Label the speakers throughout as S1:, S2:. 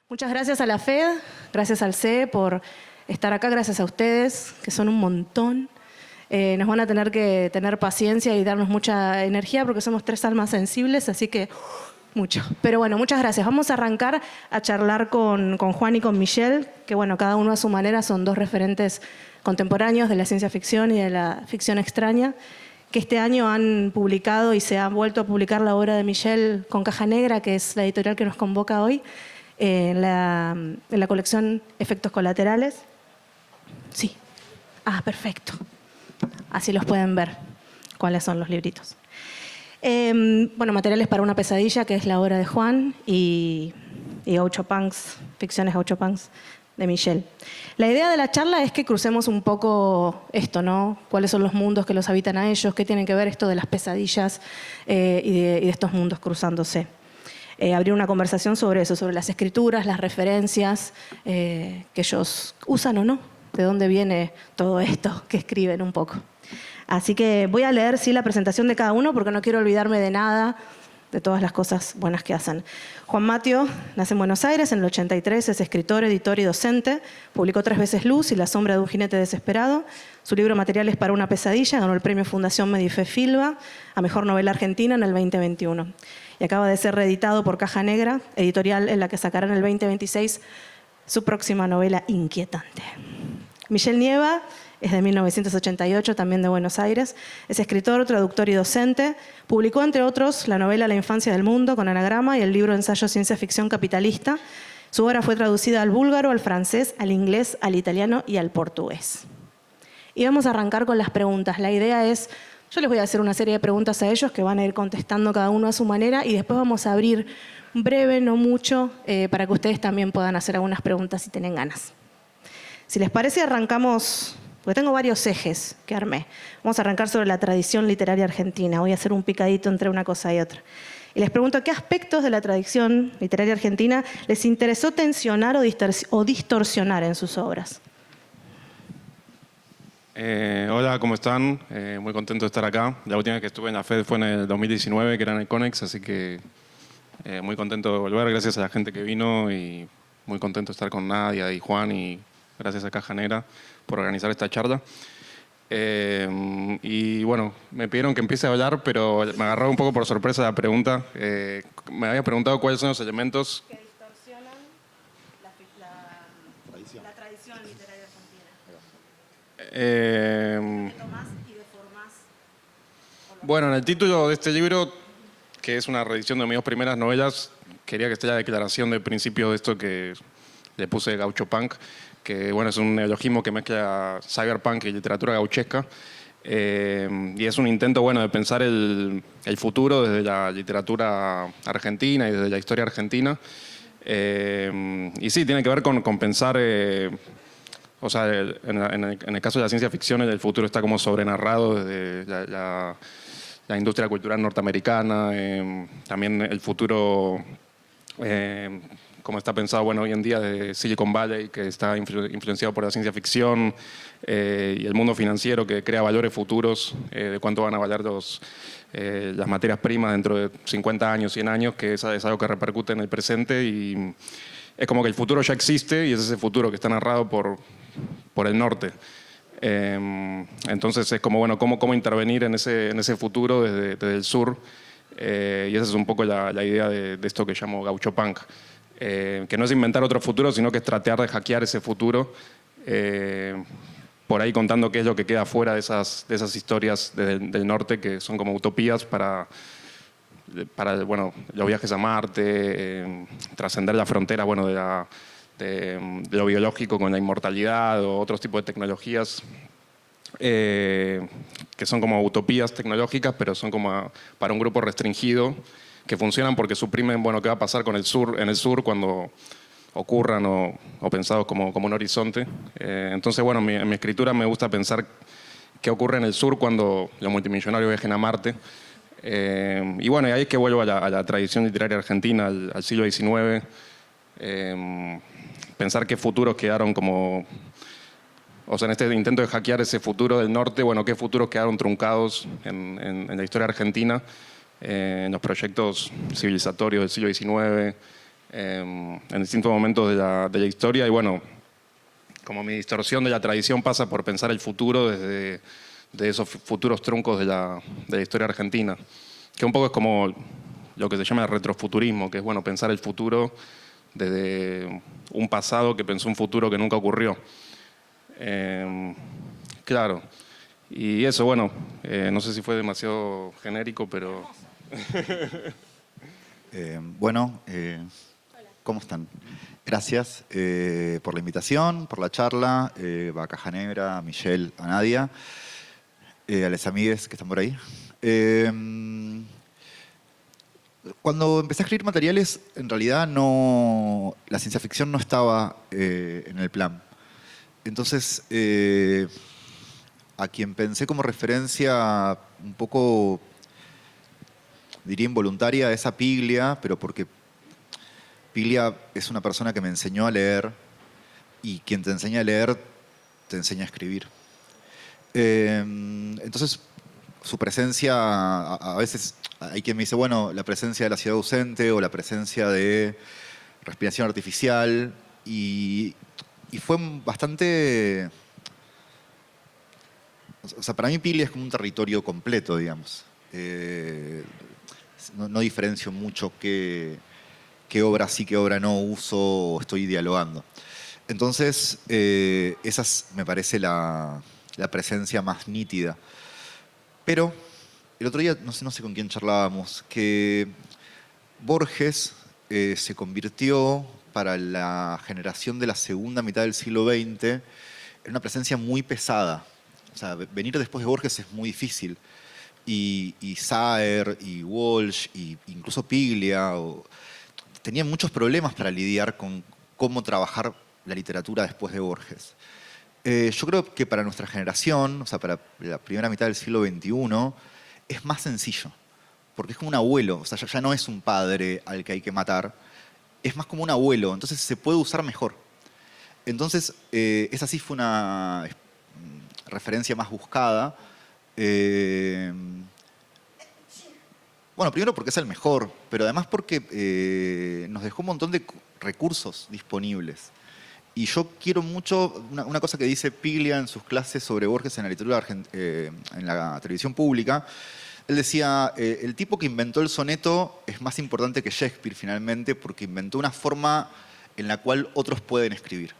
S1: Muchas gracias a la FED, gracias al CE por estar acá, gracias a ustedes, que son un montón. Nos van a tener que tener paciencia y darnos mucha energía porque somos 3 almas sensibles, así que mucho. Pero bueno, muchas gracias. Vamos a arrancar a charlar con Juan y con Michelle, que bueno, cada uno a su manera son 2 referentes contemporáneos de la ciencia ficción y de la ficción extraña, que este año han publicado y se ha vuelto a publicar la obra de Michelle con Caja Negra, que es la editorial que nos convoca hoy, en la colección Efectos Colaterales. Sí. Ah, perfecto. Así los pueden ver, cuáles son los libritos. Bueno, Materiales para una pesadilla, que es la obra de Juan, y Gauchopunks, Ficciones Gauchopunks, de Michelle. La idea de la charla es que crucemos un poco esto, ¿no? ¿Cuáles son los mundos que los habitan a ellos? ¿Qué tienen que ver esto de las pesadillas y de estos mundos cruzándose? Abrir una conversación sobre eso, sobre las escrituras, las referencias que ellos usan o no, de dónde viene todo esto que escriben un poco. Así que voy a leer sí la presentación de cada uno porque no quiero olvidarme de nada, de todas las cosas buenas que hacen. Juan Matio nace en Buenos Aires en el 83, es escritor, editor y docente, publicó 3 veces Luz y La sombra de un jinete desesperado. Su libro Materiales para una pesadilla ganó el premio Fundación Medife Filba a Mejor Novela Argentina en el 2021. Y acaba de ser reeditado por Caja Negra, editorial en la que sacará en el 2026 su próxima novela inquietante. Michelle Nieva es de 1988, también de Buenos Aires. Es escritor, traductor y docente. Publicó, entre otros, la novela La infancia del mundo, con anagrama, y el libro ensayo Ciencia ficción capitalista. Su obra fue traducida al búlgaro, al francés, al inglés, al italiano y al portugués. Y vamos a arrancar con las preguntas. La idea es, yo les voy a hacer una serie de preguntas a ellos que van a ir contestando cada uno a su manera y después vamos a abrir breve, no mucho, para que ustedes también puedan hacer algunas preguntas si tienen ganas. Si les parece, arrancamos, porque tengo varios ejes que armé. Vamos a arrancar sobre la tradición literaria argentina. Voy a hacer un picadito entre una cosa y otra. Y les pregunto, ¿qué aspectos de la tradición literaria argentina les interesó tensionar o distorsionar en sus obras?
S2: Hola, ¿cómo están? Muy contento de estar acá. La última vez que estuve en la FED fue en el 2019, que era en el CONEX, así que muy contento de volver. Gracias a la gente que vino y muy contento de estar con Nadia y Juan y gracias a Caja Negra por organizar esta charla. Y bueno, me pidieron que empiece a hablar, pero me agarró un poco por sorpresa la pregunta. Me había preguntado cuáles son los elementos
S1: que distorsionan la tradición literaria argentina. Tomás y deformás.
S2: Bueno, en el título de este libro, que es una reedición de mis 2 primeras novelas, quería que esté la declaración de principio de esto que le puse Gauchopunk, que bueno, es un neologismo que mezcla cyberpunk y literatura gauchesca. Y es un intento bueno, de pensar el futuro desde la literatura argentina y desde la historia argentina. Y sí, tiene que ver con pensar, o sea, en el caso de la ciencia ficción, el futuro está como sobrenarrado desde la industria cultural norteamericana, también el futuro, como está pensado bueno, hoy en día de Silicon Valley, que está influenciado por la ciencia ficción, y el mundo financiero que crea valores futuros de cuánto van a valer las materias primas dentro de 50 años, 100 años, que es algo que repercute en el presente y es como que el futuro ya existe y es ese futuro que está narrado por el norte. Entonces es como, bueno, cómo intervenir en ese futuro desde el sur, y esa es un poco la idea de esto que llamo Gauchopunk. Que no es inventar otro futuro, sino que es tratar de hackear ese futuro, por ahí contando qué es lo que queda fuera de esas historias del norte, que son como utopías para bueno, los viajes a Marte, trascender la frontera bueno, de lo biológico con la inmortalidad o otros tipos de tecnologías, que son como utopías tecnológicas, pero son como para un grupo restringido, que funcionan porque suprimen bueno, qué va a pasar en el sur cuando ocurran o pensados como un horizonte. Entonces, bueno, en mi escritura me gusta pensar qué ocurre en el sur cuando los multimillonarios viajen a Marte. Y bueno, y ahí es que vuelvo a la tradición literaria argentina, al siglo XIX. Pensar qué futuros quedaron como... O sea, en este intento de hackear ese futuro del norte, bueno, qué futuros quedaron truncados en la historia argentina, en los proyectos civilizatorios del siglo XIX, en distintos momentos de la historia y bueno, como mi distorsión de la tradición pasa por pensar el futuro desde de esos futuros truncos de la historia argentina, que un poco es como lo que se llama el retrofuturismo, que es bueno pensar el futuro desde un pasado que pensó un futuro que nunca ocurrió. Claro. Y eso, bueno, no sé si fue demasiado genérico, pero...
S3: Bueno, ¿cómo están? Gracias por la invitación, por la charla, a Caja Negra, a Michelle, a Nadia, a las amigues que están por ahí. Cuando empecé a escribir materiales, en realidad la ciencia ficción no estaba en el plan. Entonces, a quien pensé como referencia un poco, diría involuntaria, es a Piglia, pero porque Piglia es una persona que me enseñó a leer y quien te enseña a leer te enseña a escribir. Entonces, su presencia, a veces hay quien me dice, bueno, la presencia de la ciudad ausente o la presencia de respiración artificial y fue bastante... O sea, para mí Piglia es como un territorio completo, digamos. No diferencio mucho qué obra sí, qué obra no uso o estoy dialogando. Entonces, esa me parece la presencia más nítida. Pero el otro día, no sé con quién charlábamos, que Borges se convirtió para la generación de la segunda mitad del siglo XX en una presencia muy pesada. O sea, venir después de Borges es muy difícil. Y Saer, y Walsh, y incluso Piglia, tenían muchos problemas para lidiar con cómo trabajar la literatura después de Borges. Yo creo que para nuestra generación, o sea, para la primera mitad del siglo XXI, es más sencillo. Porque es como un abuelo, o sea, ya no es un padre al que hay que matar, es más como un abuelo, entonces se puede usar mejor. Entonces, esa sí fue una referencia más buscada. Bueno, primero porque es el mejor, pero además porque nos dejó un montón de recursos disponibles. Y yo quiero mucho, una cosa que dice Piglia en sus clases sobre Borges en la literatura en la televisión pública, él decía, el tipo que inventó el soneto es más importante que Shakespeare finalmente porque inventó una forma en la cual otros pueden escribir.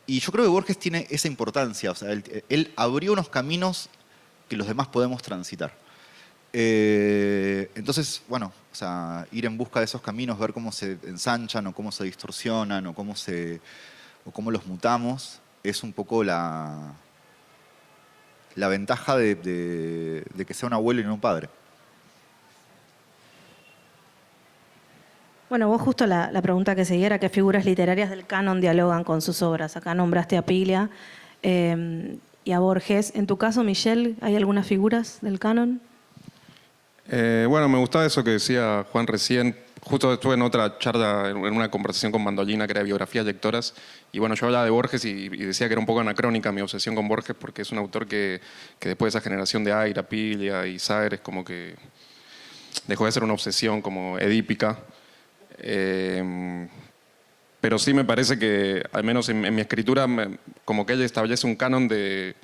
S3: Y yo creo que Borges tiene esa importancia, o sea, él abrió unos caminos que los demás podemos transitar. Entonces, bueno, o sea, ir en busca de esos caminos, ver cómo se ensanchan o cómo se distorsionan o cómo los mutamos, es un poco la ventaja de que sea un abuelo y no un padre.
S1: Bueno, vos justo la pregunta que seguía era qué figuras literarias del canon dialogan con sus obras. Acá nombraste a Piglia y a Borges. En tu caso, Michelle, ¿hay algunas figuras del canon?
S2: Bueno, me gustaba eso que decía Juan recién. Justo estuve en otra charla, en una conversación con Mandolina, que era de biografías lectoras, y bueno, yo hablaba de Borges y decía que era un poco anacrónica mi obsesión con Borges, porque es un autor que después de esa generación de Aira, Piglia y Saer, es como que dejó de ser una obsesión como edípica. Pero sí me parece que, al menos en mi escritura, como que él establece un canon de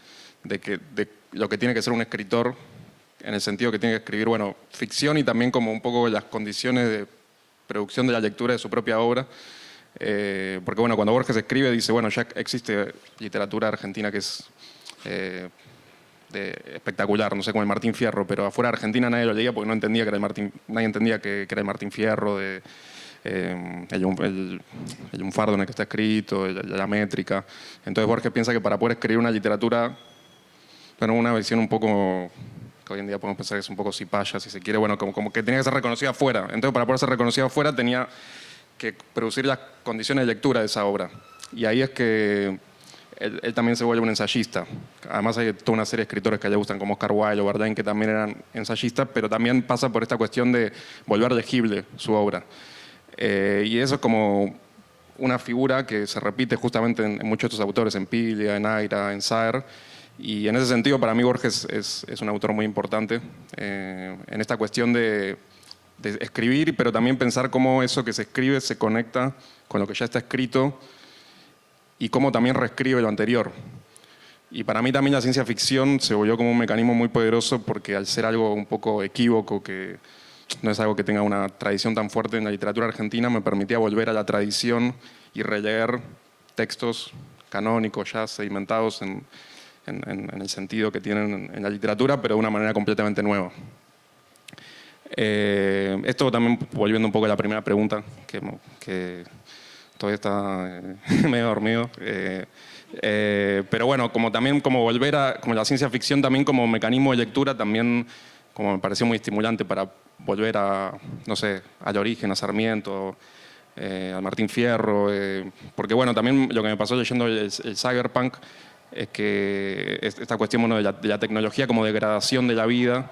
S2: lo que tiene que ser un escritor, en el sentido que tiene que escribir, bueno, ficción y también como un poco las condiciones de producción de la lectura de su propia obra. Porque, bueno, cuando Borges escribe, dice, bueno, ya existe literatura argentina que es espectacular, no sé, como el Martín Fierro, pero afuera de Argentina nadie lo leía porque no entendía que era nadie entendía que era el Martín Fierro, el lunfardo en el que está escrito, la métrica. Entonces Borges piensa que para poder escribir una literatura, bueno, una visión un poco... hoy en día podemos pensar que es un poco cipaya, si se quiere, bueno, como que tenía que ser reconocida afuera. Entonces, para poder ser reconocida afuera, tenía que producir las condiciones de lectura de esa obra. Y ahí es que él también se vuelve un ensayista. Además, hay toda una serie de escritores que a él le gustan, como Oscar Wilde o Verlaine, que también eran ensayistas, pero también pasa por esta cuestión de volver legible su obra. Y eso es como una figura que se repite justamente en muchos de estos autores, en Piglia, en Aira, en Saer. Y en ese sentido, para mí Borges es un autor muy importante en esta cuestión de de escribir, pero también pensar cómo eso que se escribe se conecta con lo que ya está escrito y cómo también reescribe lo anterior. Y para mí también la ciencia ficción se volvió como un mecanismo muy poderoso porque al ser algo un poco equívoco, que no es algo que tenga una tradición tan fuerte en la literatura argentina, me permitía volver a la tradición y releer textos canónicos ya sedimentados en el sentido que tienen en la literatura, pero de una manera completamente nueva. Esto también volviendo un poco a la primera pregunta, que todavía está medio dormido. Pero bueno, como también como volver a como la ciencia ficción también como mecanismo de lectura también como me pareció muy estimulante para volver a, no sé, al origen, a Sarmiento, a Martín Fierro, porque bueno, también lo que me pasó leyendo el cyberpunk es que esta cuestión bueno, de la tecnología como degradación de la vida,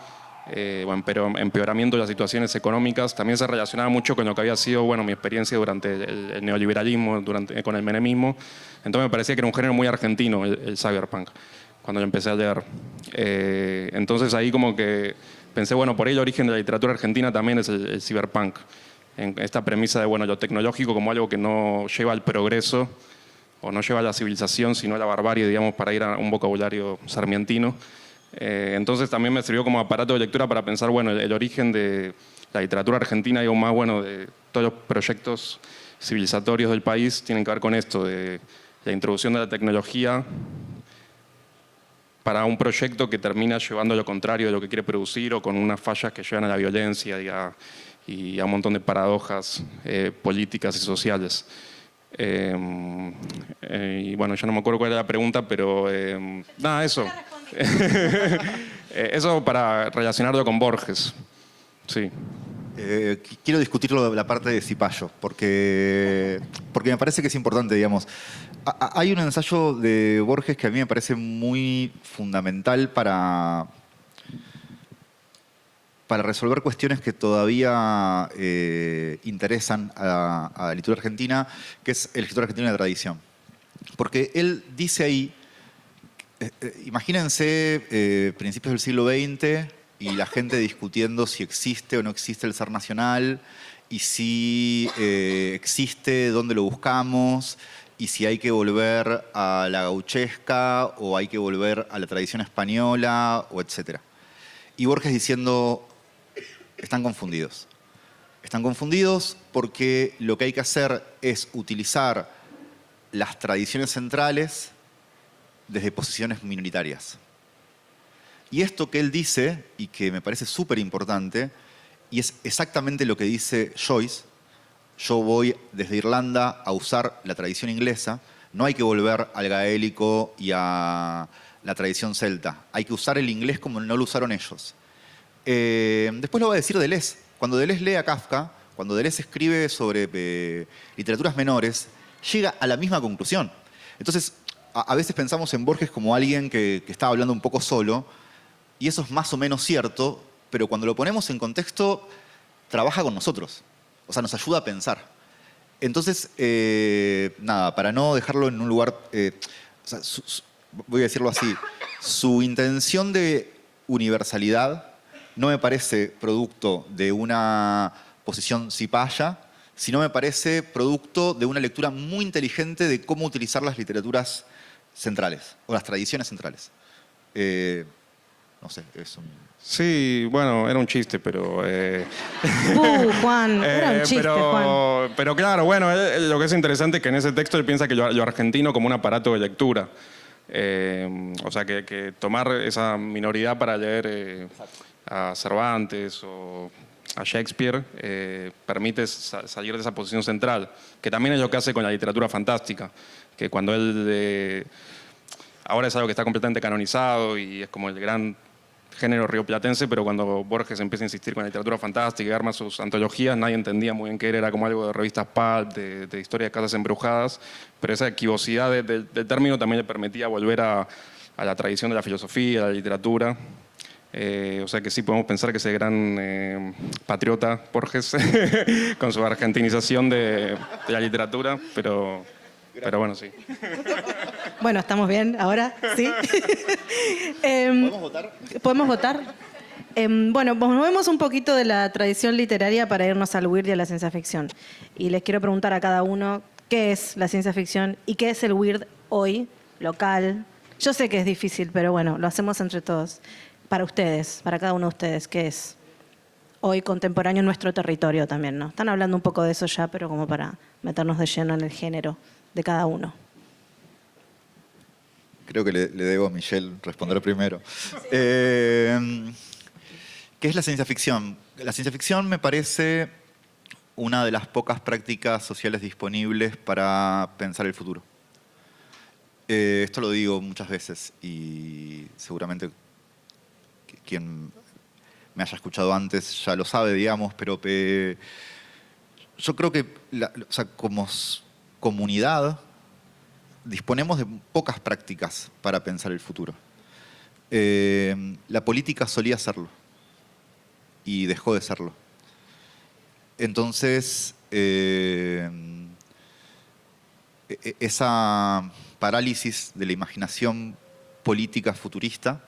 S2: bueno, pero empeoramiento de las situaciones económicas, también se relacionaba mucho con lo que había sido bueno, mi experiencia durante el neoliberalismo, con el menemismo. Entonces me parecía que era un género muy argentino el cyberpunk, cuando lo empecé a leer. Entonces ahí como que pensé, bueno, por ahí el origen de la literatura argentina también es el cyberpunk, en esta premisa de bueno, lo tecnológico como algo que no lleva al progreso o no lleva a la civilización, sino a la barbarie, digamos, para ir a un vocabulario sarmientino. Entonces también me sirvió como aparato de lectura para pensar, bueno, el origen de la literatura argentina y aún más, bueno, de todos los proyectos civilizatorios del país tienen que ver con esto, de la introducción de la tecnología para un proyecto que termina llevando lo contrario de lo que quiere producir o con unas fallas que llevan a la violencia y a un montón de paradojas políticas y sociales. Y bueno, ya no me acuerdo cuál era la pregunta, pero nada, eso. Eso para relacionarlo con Borges. Sí.
S3: Quiero discutir la parte de Cipayo, porque me parece que es importante, digamos. Hay un ensayo de Borges que a mí me parece muy fundamental para resolver cuestiones que todavía interesan a la literatura argentina, que es el escritor argentino de la tradición. Porque él dice ahí, imagínense principios del siglo XX y la gente discutiendo si existe o no existe el ser nacional, y si existe, dónde lo buscamos, y si hay que volver a la gauchesca o hay que volver a la tradición española, o etcétera. Y Borges diciendo, están confundidos. Están confundidos porque lo que hay que hacer es utilizar las tradiciones centrales desde posiciones minoritarias. Y esto que él dice, y que me parece súper importante, y es exactamente lo que dice Joyce, yo voy desde Irlanda a usar la tradición inglesa, no hay que volver al gaélico y a la tradición celta, hay que usar el inglés como no lo usaron ellos. Después lo va a decir Deleuze. Cuando Deleuze lee a Kafka, cuando Deleuze escribe sobre literaturas menores, llega a la misma conclusión. Entonces, a veces pensamos en Borges como alguien que está hablando un poco solo, y eso es más o menos cierto, pero cuando lo ponemos en contexto, trabaja con nosotros. O sea, nos ayuda a pensar. Entonces, nada, para no dejarlo en un lugar... o sea, voy a decirlo así. Su intención de universalidad no me parece producto de una posición cipaya, sino me parece producto de una lectura muy inteligente de cómo utilizar las literaturas centrales, o las tradiciones centrales. No sé, es un...
S2: Sí, bueno, era un chiste, pero...
S1: Juan, era un chiste, Juan.
S2: Pero claro, bueno, lo que es interesante es que en ese texto él piensa que lo argentino como un aparato de lectura. O sea, que tomar esa minoridad para leer a Cervantes o a Shakespeare permite salir de esa posición central, que también es lo que hace con la literatura fantástica, que cuando él... ahora es algo que está completamente canonizado y es como el gran género rioplatense, pero cuando Borges empieza a insistir con la literatura fantástica y arma sus antologías, nadie entendía muy bien qué era como algo de revistas pulp, de historia de casas embrujadas, pero esa equivocidad del término también le permitía volver a la tradición de la filosofía, a la literatura. O sea que sí podemos pensar que ese gran patriota Borges, con su argentinización de la literatura, pero bueno, sí.
S1: Bueno, ¿estamos bien ahora? ¿Sí?
S3: ¿Podemos votar?
S1: ¿Podemos votar? Bueno, nos movemos un poquito de la tradición literaria para irnos al weird y a la ciencia ficción. Y les quiero preguntar a cada uno qué es la ciencia ficción y qué es el weird hoy, local. Yo sé que es difícil, pero bueno, lo hacemos entre todos. Para ustedes, para cada uno de ustedes, ¿qué es hoy contemporáneo en nuestro territorio también, ¿no? Están hablando un poco de eso ya, pero como para meternos de lleno en el género de cada uno.
S3: Creo que le debo a Michelle responder primero. ¿Qué es la ciencia ficción? La ciencia ficción me parece una de las pocas prácticas sociales disponibles para pensar el futuro. Esto lo digo muchas veces y seguramente quien me haya escuchado antes ya lo sabe, digamos, pero yo creo que como comunidad disponemos de pocas prácticas para pensar el futuro. La política solía serlo y dejó de serlo. Entonces, esa parálisis de la imaginación política futurista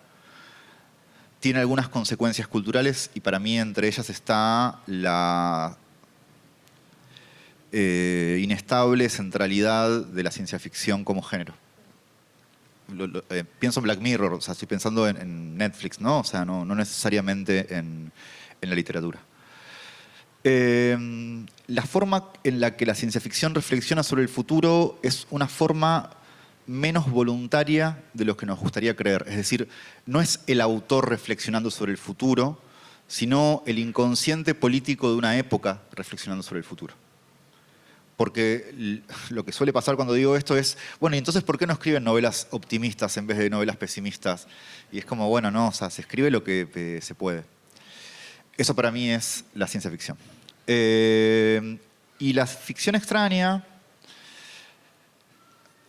S3: tiene algunas consecuencias culturales y para mí entre ellas está la inestable centralidad de la ciencia ficción como género. Pienso en Black Mirror, o sea, estoy pensando en Netflix, ¿no? O sea, no necesariamente en la literatura. La forma en la que la ciencia ficción reflexiona sobre el futuro es una forma menos voluntaria de lo que nos gustaría creer. Es decir, no es el autor reflexionando sobre el futuro, sino el inconsciente político de una época reflexionando sobre el futuro. Porque lo que suele pasar cuando digo esto es, bueno, ¿y entonces por qué no escriben novelas optimistas en vez de novelas pesimistas? Y es como, bueno, no, o sea, se escribe lo que se puede. Eso para mí es la ciencia ficción. Y la ficción extraña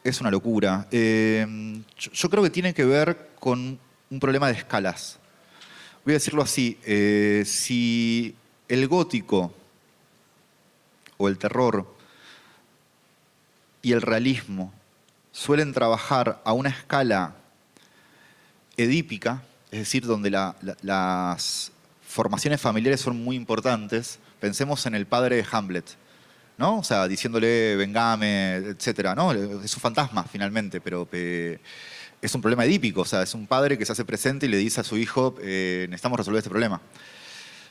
S3: es una locura. Yo creo que tiene que ver con un problema de escalas. Voy a decirlo así, si el gótico o el terror y el realismo suelen trabajar a una escala edípica, es decir, donde las formaciones familiares son muy importantes, pensemos en el padre de Hamlet, ¿no? O sea, diciéndole vengame, etcétera, ¿no? Es un fantasma finalmente, pero es un problema edípico, o sea, es un padre que se hace presente y le dice a su hijo, necesitamos resolver este problema.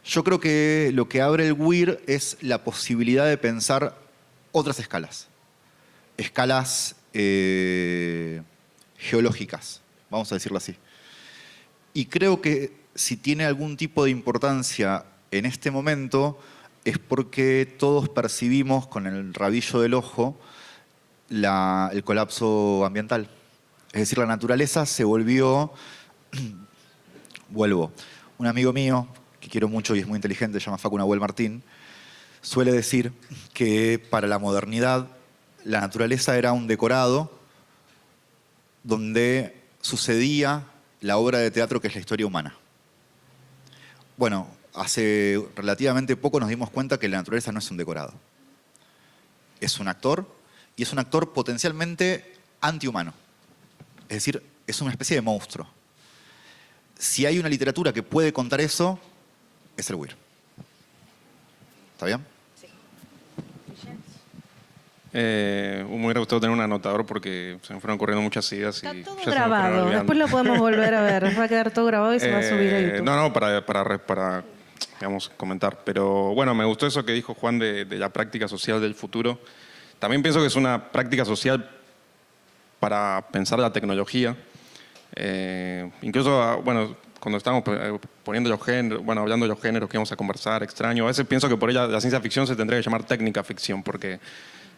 S3: Yo creo que lo que abre el weird es la posibilidad de pensar otras escalas. Escalas geológicas, vamos a decirlo así. Y creo que si tiene algún tipo de importancia en este momento es porque todos percibimos con el rabillo del ojo el colapso ambiental. Es decir, la naturaleza se volvió... Vuelvo. Un amigo mío, que quiero mucho y es muy inteligente, se llama Facu Nahuel Martín, suele decir que para la modernidad la naturaleza era un decorado donde sucedía la obra de teatro que es la historia humana. Bueno, hace relativamente poco nos dimos cuenta que la naturaleza no es un decorado. Es un actor y es un actor potencialmente antihumano. Es decir, es una especie de monstruo. Si hay una literatura que puede contar eso, es el weird. ¿Está bien?
S2: Me hubiera gustado tener un anotador porque se me fueron corriendo muchas ideas.
S1: Está
S2: y
S1: todo
S2: ya se me fueron
S1: grabado,
S2: olvidando.
S1: después lo podemos volver a ver. Va a quedar todo grabado y se va a subir a YouTube.
S2: No, para digamos, comentar. Pero bueno, me gustó eso que dijo Juan de la práctica social del futuro. También pienso que es una práctica social para pensar la tecnología. Incluso, bueno, cuando estamos poniendo los géneros, bueno, hablando de los géneros que vamos a conversar, extraño, a veces pienso que por ella la ciencia ficción se tendría que llamar técnica ficción, porque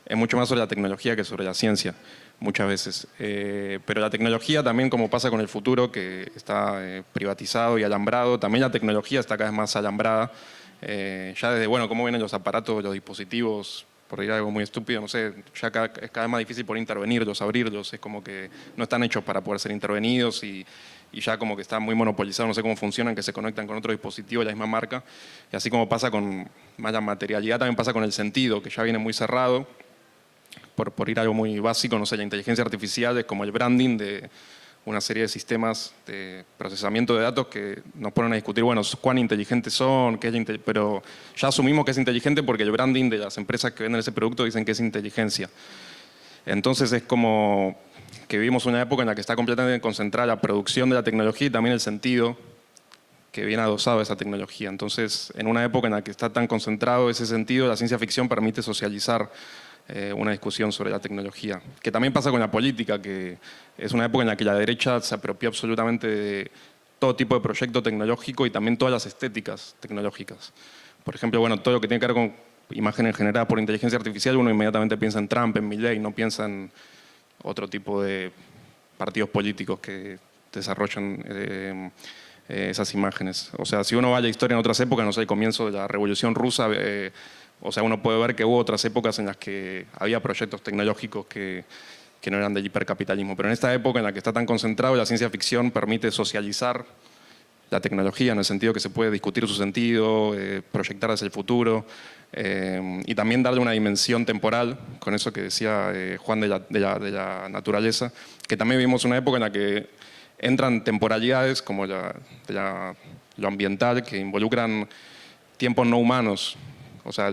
S2: es mucho más sobre la tecnología que sobre la ciencia, muchas veces. Pero la tecnología también, como pasa con el futuro, que está privatizado y alambrado, también la tecnología está cada vez más alambrada. Ya desde, bueno, cómo vienen los aparatos, los dispositivos, por decir algo muy estúpido, no sé, ya es cada vez más difícil poder intervenirlos, abrirlos, es como que no están hechos para poder ser intervenidos y ya como que están muy monopolizados, no sé cómo funcionan, que se conectan con otro dispositivo de la misma marca. Y así como pasa con más la materialidad, también pasa con el sentido, que ya viene muy cerrado. Por ir a algo muy básico, no sé, la inteligencia artificial es como el branding de una serie de sistemas de procesamiento de datos que nos ponen a discutir, bueno, cuán inteligentes son, pero ya asumimos que es inteligente porque el branding de las empresas que venden ese producto dicen que es inteligencia. Entonces es como que vivimos una época en la que está completamente concentrada la producción de la tecnología y también el sentido que viene adosado a esa tecnología. Entonces, en una época en la que está tan concentrado ese sentido, la ciencia ficción permite socializar una discusión sobre la tecnología. Que también pasa con la política, que es una época en la que la derecha se apropió absolutamente de todo tipo de proyecto tecnológico y también todas las estéticas tecnológicas. Por ejemplo, bueno, todo lo que tiene que ver con imágenes generadas por inteligencia artificial, uno inmediatamente piensa en Trump, en Milley, no piensa en otro tipo de partidos políticos que desarrollan esas imágenes. O sea, si uno va a la historia en otras épocas, no sé, el comienzo de la Revolución Rusa, o sea, uno puede ver que hubo otras épocas en las que había proyectos tecnológicos que no eran del hipercapitalismo. Pero en esta época en la que está tan concentrado, la ciencia ficción permite socializar la tecnología en el sentido que se puede discutir su sentido, proyectar hacia el futuro y también darle una dimensión temporal, con eso que decía Juan de la naturaleza, que también vivimos una época en la que entran temporalidades como lo ambiental, que involucran tiempos no humanos. O sea,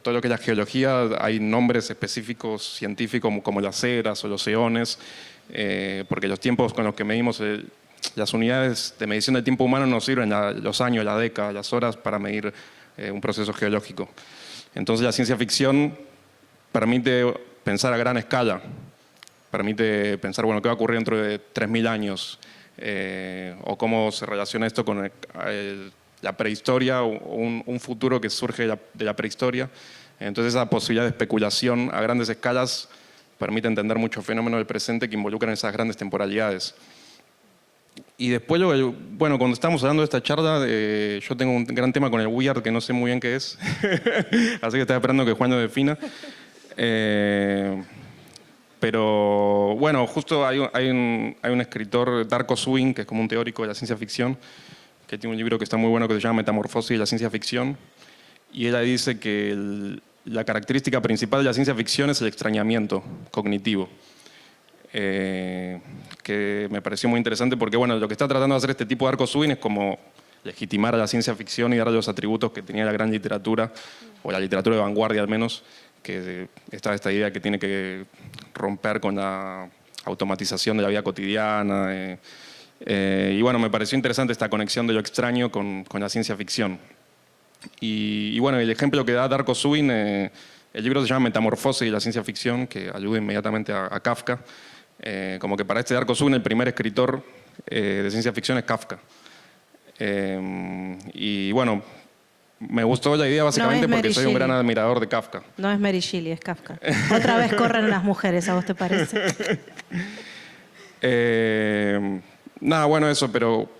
S2: todo lo que es la geología, hay nombres específicos científicos como las eras o los eones, porque los tiempos con los que medimos, las unidades de medición del tiempo humano nos sirven los años, la década, las horas para medir un proceso geológico. Entonces la ciencia ficción permite pensar a gran escala, permite pensar, bueno, qué va a ocurrir dentro de 3.000 años, o cómo se relaciona esto con la prehistoria o un futuro que surge de la prehistoria. Entonces esa posibilidad de especulación a grandes escalas permite entender muchos fenómenos del presente que involucran esas grandes temporalidades. Y después, bueno, cuando estamos hablando de esta charla, yo tengo un gran tema con el weird que no sé muy bien qué es, así que estoy esperando que Juan lo defina. Pero bueno, justo hay un escritor, Darko Swing, que es como un teórico de la ciencia ficción, que tiene un libro que está muy bueno que se llama Metamorfosis de la ciencia ficción, y ella dice que la característica principal de la ciencia ficción es el extrañamiento cognitivo, que me pareció muy interesante porque bueno, lo que está tratando de hacer este tipo de Darko Swing es como legitimar a la ciencia ficción y darle los atributos que tenía la gran literatura, o la literatura de vanguardia al menos, que está esta idea que tiene que romper con la automatización de la vida cotidiana. Y bueno, me pareció interesante esta conexión de lo extraño con la ciencia ficción. Y bueno, el ejemplo que da Darko Swing, el libro se llama Metamorfosis de la ciencia ficción, que alude inmediatamente a Kafka. Como que para este Darko Swing el primer escritor de ciencia ficción es Kafka. Y bueno, me gustó la idea básicamente porque soy un gran admirador de Kafka.
S1: No es Mary Shelley, es Kafka. Otra vez corren las mujeres, ¿a vos te parece?
S2: Nada, bueno, eso, pero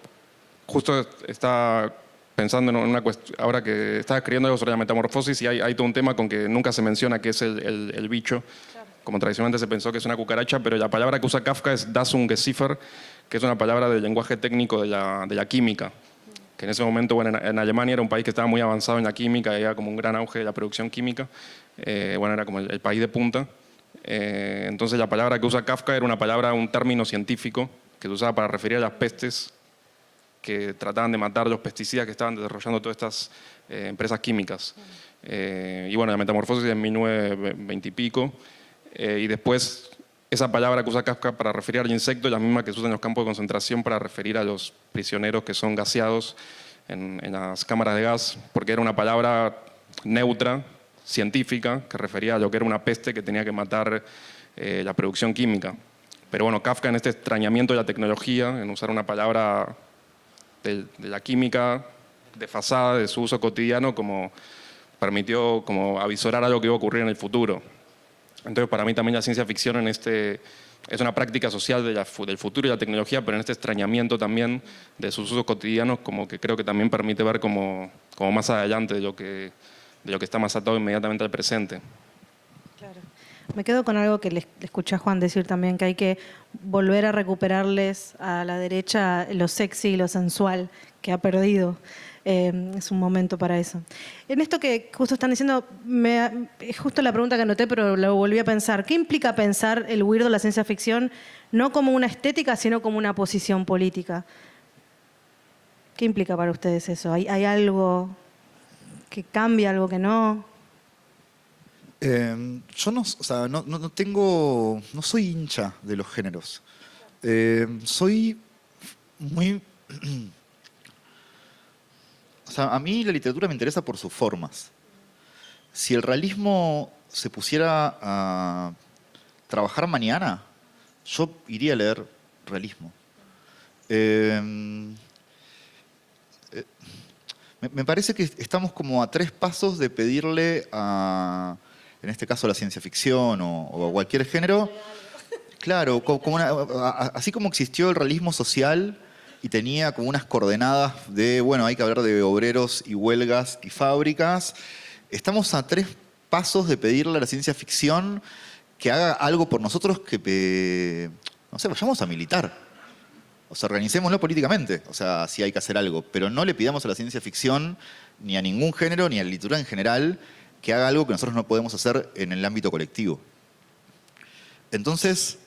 S2: justo estaba pensando en una cuestión, ahora que estaba escribiendo algo sobre la metamorfosis y hay todo un tema con que nunca se menciona qué es el bicho. Claro. Como tradicionalmente se pensó que es una cucaracha, pero la palabra que usa Kafka es Dasungeziffer, que es una palabra del lenguaje técnico de la química. Que en ese momento, bueno, en Alemania era un país que estaba muy avanzado en la química, había como un gran auge de la producción química. Bueno, era como el país de punta. Entonces la palabra que usa Kafka era una palabra, un término científico que se usaba para referir a las pestes que trataban de matar los pesticidas que estaban desarrollando todas estas empresas químicas. Y bueno, la metamorfosis es en 1920 y pico. Y después esa palabra que usa Kafka para referir al insecto es la misma que se usa en los campos de concentración para referir a los prisioneros que son gaseados en las cámaras de gas, porque era una palabra neutra, científica, que refería a lo que era una peste que tenía que matar la producción química. Pero bueno, Kafka en este extrañamiento de la tecnología, en usar una palabra de la química desfasada de su uso cotidiano, como permitió como avisorar algo que iba a ocurrir en el futuro. Entonces, para mí también la ciencia ficción es una práctica social del futuro y la tecnología, pero en este extrañamiento también de sus usos cotidianos, como que creo que también permite ver como más adelante de lo que está más atado inmediatamente al presente.
S1: Claro. Me quedo con algo que le escuché a Juan decir también, que hay que volver a recuperarles a la derecha lo sexy y lo sensual que ha perdido. es un momento para eso. En esto que justo están diciendo, es justo la pregunta que anoté, pero lo volví a pensar. ¿Qué implica pensar el weirdo, la ciencia ficción, no como una estética, sino como una posición política? ¿Qué implica para ustedes eso? ¿Hay algo que cambia, algo que no?
S3: Yo no, o sea, no tengo, no soy hincha de los géneros. Soy muy... O sea, a mí la literatura me interesa por sus formas. Si el realismo se pusiera a trabajar mañana, yo iría a leer realismo. Me parece que estamos como a 3 pasos de pedirle a, en este caso, a la ciencia ficción o a cualquier género, claro, así como existió el realismo social y tenía como unas coordenadas de, bueno, hay que hablar de obreros y huelgas y fábricas, estamos a 3 pasos de pedirle a la ciencia ficción que haga algo por nosotros que, no sé, vayamos a militar. O sea, organicémoslo políticamente, o sea, si hay que hacer algo, pero no le pidamos a la ciencia ficción, ni a ningún género, ni a la literatura en general, que haga algo que nosotros no podemos hacer en el ámbito colectivo. Entonces,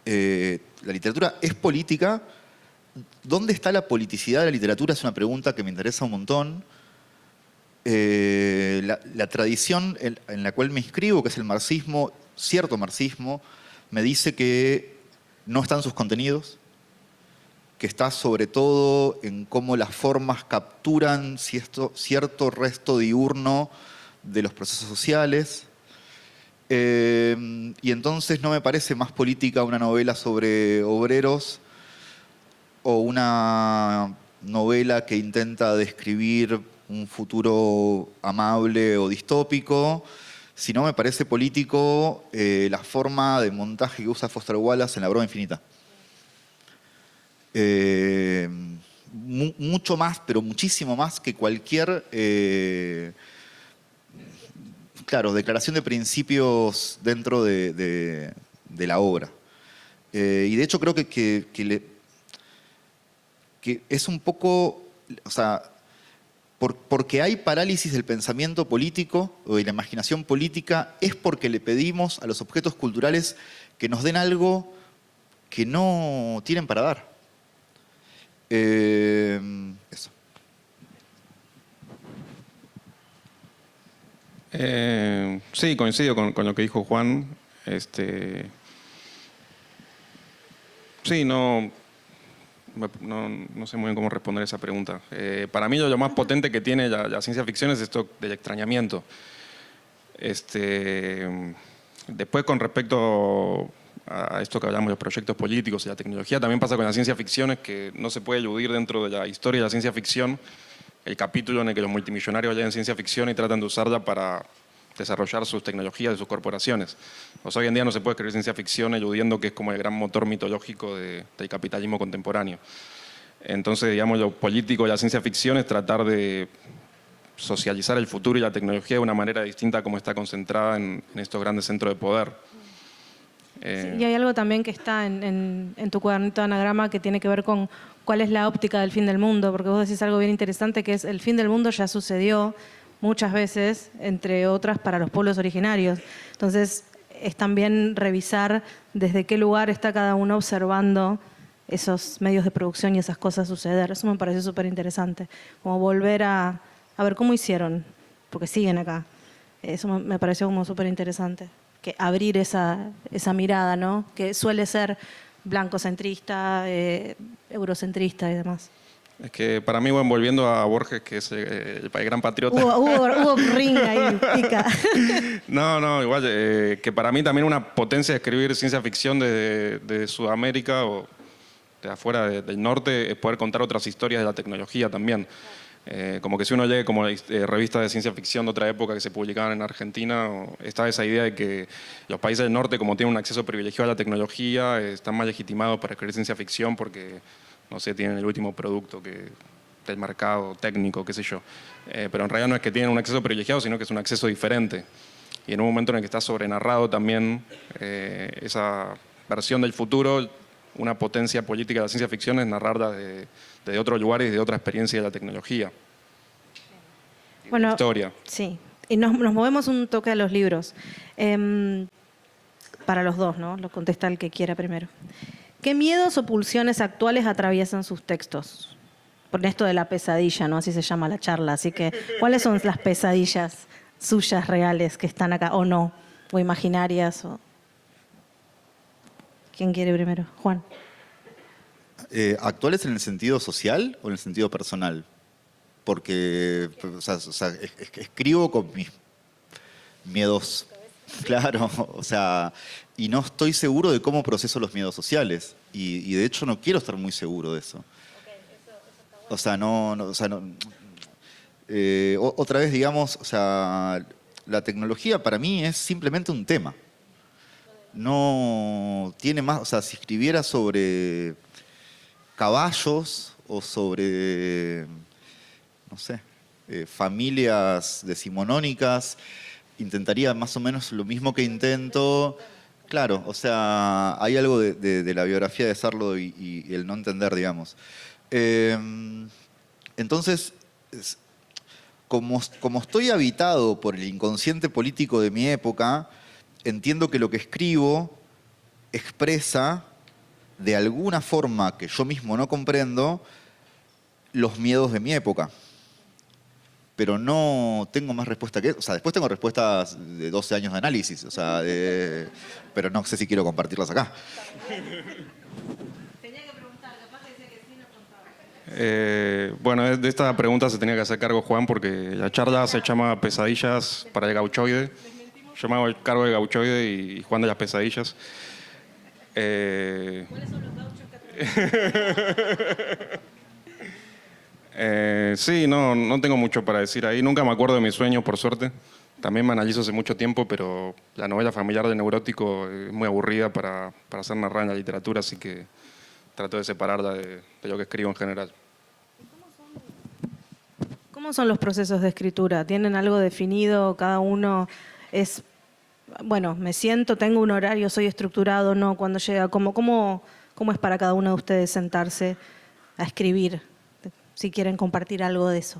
S3: la literatura es política. ¿Dónde está la politicidad de la literatura? Es una pregunta que me interesa un montón. La tradición en la cual me inscribo, que es el marxismo, cierto marxismo, me dice que no están sus contenidos, que está sobre todo en cómo las formas capturan cierto resto diurno de los procesos sociales. Y entonces no me parece más política una novela sobre obreros o una novela que intenta describir un futuro amable o distópico, sino me parece político la forma de montaje que usa Foster Wallace en La broma infinita. Mucho más, pero muchísimo más que cualquier declaración de principios dentro de la obra. Y de hecho creo que es un poco, o sea, porque hay parálisis del pensamiento político o de la imaginación política, es porque le pedimos a los objetos culturales que nos den algo que no tienen para dar. Eso.
S2: Sí, coincido con lo que dijo Juan. Sí, no sé muy bien cómo responder esa pregunta. Para mí lo más potente que tiene la ciencia ficción es esto del extrañamiento. Después, con respecto a esto que hablamos de los proyectos políticos y la tecnología, también pasa con la ciencia ficción, es que no se puede eludir dentro de la historia de la ciencia ficción el capítulo en el que los multimillonarios leen ciencia ficción y tratan de usarla para desarrollar sus tecnologías de sus corporaciones. O sea, hoy en día no se puede escribir ciencia ficción eludiendo que es como el gran motor mitológico del capitalismo contemporáneo. Entonces, digamos, lo político de la ciencia ficción es tratar de socializar el futuro y la tecnología de una manera distinta a como está concentrada en estos grandes centros de poder.
S1: Sí, y hay algo también que está en tu cuadernito de anagrama que tiene que ver con cuál es la óptica del fin del mundo, porque vos decís algo bien interesante que es el fin del mundo ya sucedió muchas veces, entre otras para los pueblos originarios. Entonces es también revisar desde qué lugar está cada uno observando esos medios de producción y esas cosas suceder. Eso me pareció súper interesante, como volver a ver cómo hicieron, porque siguen acá. Eso me pareció como súper interesante. Que abrir esa mirada, ¿no? Que suele ser blancocentrista, eurocentrista y demás.
S2: Es que para mí, bueno, volviendo a Borges, que es el gran patriota.
S1: Hubo ring ahí, pica.
S2: No, igual, que para mí también una potencia de escribir ciencia ficción de Sudamérica o de afuera del norte es poder contar otras historias de la tecnología también. Como que si uno lee como revistas de ciencia ficción de otra época que se publicaban en Argentina, está esa idea de que los países del norte, como tienen un acceso privilegiado a la tecnología, están más legitimados para escribir ciencia ficción porque, no sé, tienen el último producto del mercado técnico, qué sé yo. Pero en realidad no es que tienen un acceso privilegiado, sino que es un acceso diferente. Y en un momento en el que está sobrenarrado también esa versión del futuro, una potencia política de la ciencia ficción es narrarla de otros lugares y de otra experiencia de la tecnología.
S1: Bueno,
S2: historia.
S1: sí. Y nos movemos un toque a los libros. Para los dos, ¿no? Lo contesta el que quiera primero. ¿Qué miedos o pulsiones actuales atraviesan sus textos? Por esto de la pesadilla, ¿no? Así se llama la charla. Así que, ¿cuáles son las pesadillas suyas reales que están acá? ¿O no? ¿O imaginarias? O... ¿Quién quiere primero? Juan.
S3: ¿Actuales en el sentido social o en el sentido personal? Porque escribo con mis miedos, claro, y no estoy seguro de cómo proceso los miedos sociales. Y de hecho no quiero estar muy seguro de eso. Otra vez, digamos, la tecnología para mí es simplemente un tema. No tiene más, si escribiera sobre caballos o sobre, no sé, familias decimonónicas, intentaría más o menos lo mismo que intento. Claro, hay algo de la biografía de Sarlo y el no entender, digamos. Entonces, como estoy habitado por el inconsciente político de mi época, entiendo que lo que escribo expresa de alguna forma que yo mismo no comprendo los miedos de mi época. Pero no tengo más respuesta que... después tengo respuestas de 12 años de análisis, pero no sé si quiero compartirlas acá.
S1: Tenía que preguntar, capaz que decía que sí, no contaba.
S2: Bueno, de esta pregunta se tenía que hacer cargo Juan porque la charla se llama Pesadillas para el gauchoide. Yo me hago el cargo de gauchoide y Juan de las pesadillas.
S1: ¿Cuáles son los gauchos que
S2: Sí, no tengo mucho para decir ahí. Nunca me acuerdo de mis sueños, por suerte. También me analizo hace mucho tiempo, pero la novela familiar de Neurótico es muy aburrida para ser narrada en la literatura, así que trato de separarla de lo que escribo en general.
S1: ¿Cómo son los procesos de escritura? ¿Tienen algo definido? ¿Cada uno es, bueno, me siento, tengo un horario, soy estructurado, no? Cuando llega, ¿cómo es para cada uno de ustedes sentarse a escribir? Si quieren compartir algo de eso.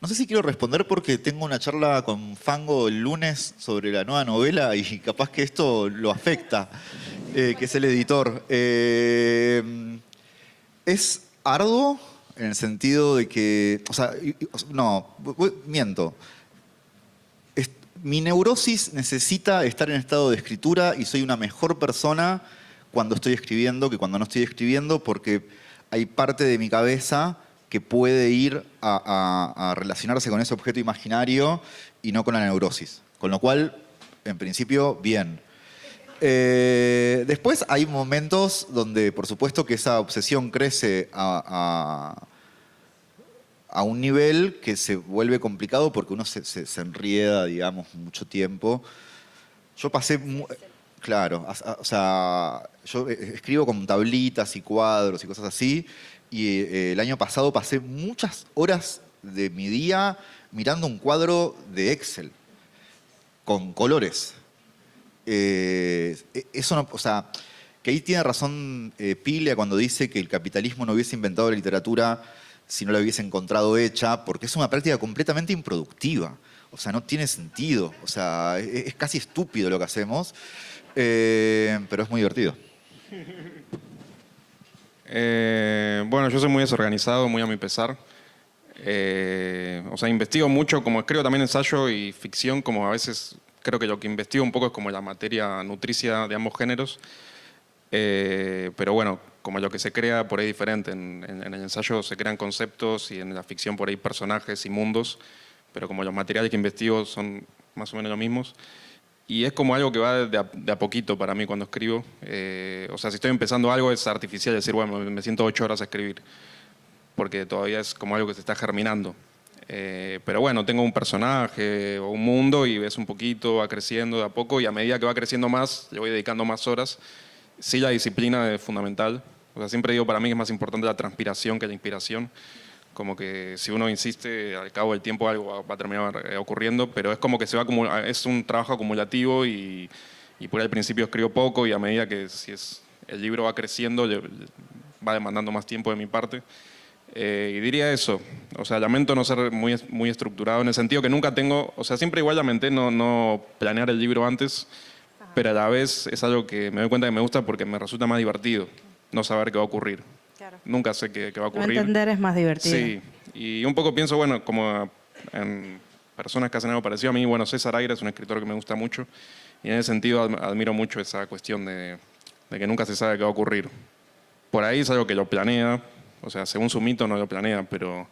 S3: No sé si quiero responder porque tengo una charla con Fango el lunes sobre la nueva novela y capaz que esto lo afecta, que es el editor. Es arduo en el sentido de que... miento. Mi neurosis necesita estar en estado de escritura y soy una mejor persona cuando estoy escribiendo que cuando no estoy escribiendo porque hay parte de mi cabeza que puede ir a relacionarse con ese objeto imaginario y no con la neurosis. Con lo cual, en principio, bien. Después hay momentos donde, por supuesto, que esa obsesión crece a un nivel que se vuelve complicado porque uno se enrieda, digamos, mucho tiempo. Yo pasé... Claro, yo escribo con tablitas y cuadros y cosas así, y el año pasado pasé muchas horas de mi día mirando un cuadro de Excel con colores. Eso no, que ahí tiene razón Piglia cuando dice que el capitalismo no hubiese inventado la literatura si no la hubiese encontrado hecha, porque es una práctica completamente improductiva. No tiene sentido. Es casi estúpido lo que hacemos. Pero es muy divertido.
S2: Bueno, yo soy muy desorganizado, muy a mi pesar. Investigo mucho, como escribo también ensayo y ficción, como a veces creo que lo que investigo un poco es como la materia nutricia de ambos géneros. Pero bueno, como lo que se crea por ahí diferente. En el ensayo se crean conceptos y en la ficción por ahí personajes y mundos, pero como los materiales que investigo son más o menos los mismos. Y es como algo que va de a poquito para mí cuando escribo. Si estoy empezando algo es artificial decir, bueno, me siento 8 horas a escribir, porque todavía es como algo que se está germinando. Pero bueno, tengo un personaje o un mundo y ves un poquito, va creciendo de a poco y a medida que va creciendo más, le voy dedicando más horas. Sí, la disciplina es fundamental. Siempre digo, para mí es más importante la transpiración que la inspiración. Como que si uno insiste, al cabo del tiempo algo va a terminar ocurriendo, pero es como que es un trabajo acumulativo y por ahí al principio escribo poco y a medida que el libro va creciendo va demandando más tiempo de mi parte. Y diría eso. O sea, lamento no ser muy estructurado en el sentido que nunca tengo... O sea, siempre igual lamenté no planear el libro antes, pero a la vez es algo que me doy cuenta que me gusta porque me resulta más divertido no saber qué va a ocurrir.
S1: Claro.
S2: Nunca sé qué va a
S1: No
S2: ocurrir.
S1: entender es más divertido.
S2: Sí, y un poco pienso, bueno, como en personas que hacen algo parecido a mí, bueno, César Aira es un escritor que me gusta mucho y en ese sentido admiro mucho esa cuestión de que nunca se sabe qué va a ocurrir. Por ahí es algo que lo planea, o sea, según su mito no lo planea, pero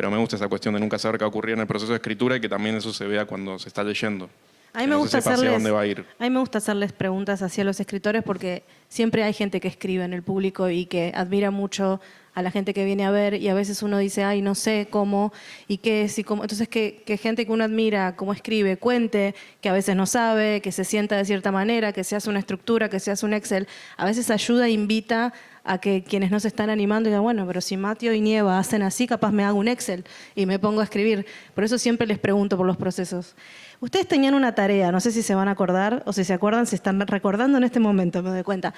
S2: me gusta esa cuestión de nunca saber qué va a ocurrir en el proceso de escritura y que también eso se vea cuando se está leyendo.
S1: A mí
S2: Que
S1: me
S2: no
S1: gusta
S2: se sepa hacia
S1: hacerles,
S2: dónde va a ir.
S1: a mí me gusta hacerles preguntas hacia los escritores porque siempre hay gente que escribe en el público y que admira mucho a la gente que viene a ver y a veces uno dice, ay, no sé cómo y qué es y cómo. Entonces, que gente que uno admira, cómo escribe, cuente, que a veces no sabe, que se sienta de cierta manera, que se hace una estructura, que se hace un Excel, a veces ayuda e invita a que quienes no se están animando digan, bueno, pero si Mateo y Nieva hacen así, capaz me hago un Excel y me pongo a escribir. Por eso siempre les pregunto por los procesos. Ustedes tenían una tarea, no sé si se van a acordar o si se acuerdan, se están recordando en este momento, me doy cuenta.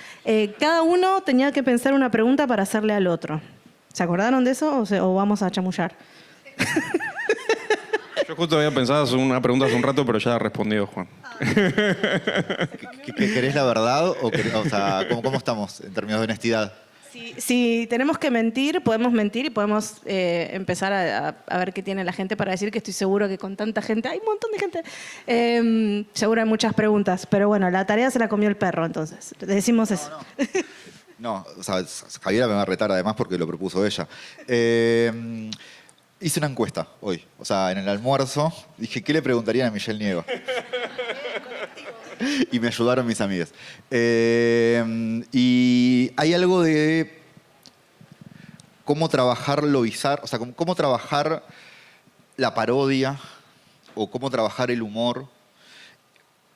S1: Cada uno tenía que pensar una pregunta para hacerle al otro. ¿Se acordaron de eso o vamos a chamullar?
S2: Yo justo había pensado hacer una pregunta hace un rato, pero ya ha respondido Juan.
S3: ¿Querés la verdad o sea, ¿cómo estamos en términos de honestidad?
S1: Si tenemos que mentir, podemos mentir y podemos empezar a ver qué tiene la gente para decir, que estoy seguro que con tanta gente, hay un montón de gente, seguro hay muchas preguntas, pero bueno, la tarea se la comió el perro, entonces, decimos eso.
S3: No, o sea, Javiera me va a retar además porque lo propuso ella. Hice una encuesta hoy, o sea, en el almuerzo, dije, ¿qué le preguntarían a Michelle Nieva? Y me ayudaron mis amigas. Y hay algo de cómo trabajar lo bizarro, o sea, cómo trabajar la parodia o cómo trabajar el humor,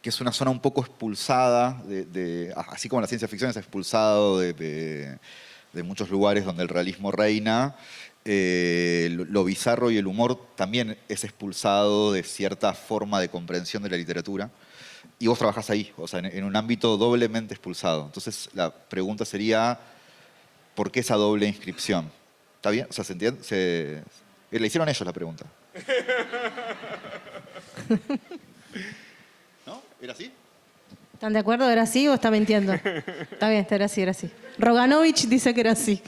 S3: que es una zona un poco expulsada, así como la ciencia ficción es expulsado de muchos lugares donde el realismo reina. Lo bizarro y el humor también es expulsado de cierta forma de comprensión de la literatura. Y vos trabajás ahí, o sea, en un ámbito doblemente expulsado. Entonces, la pregunta sería, ¿por qué esa doble inscripción? ¿Está bien? O sea, ¿se entiende? Le hicieron ellos la pregunta. ¿No? ¿Era así?
S1: ¿Están de acuerdo? ¿Era así o está mintiendo? Está bien, era así, era así. Roganovich dice que era así.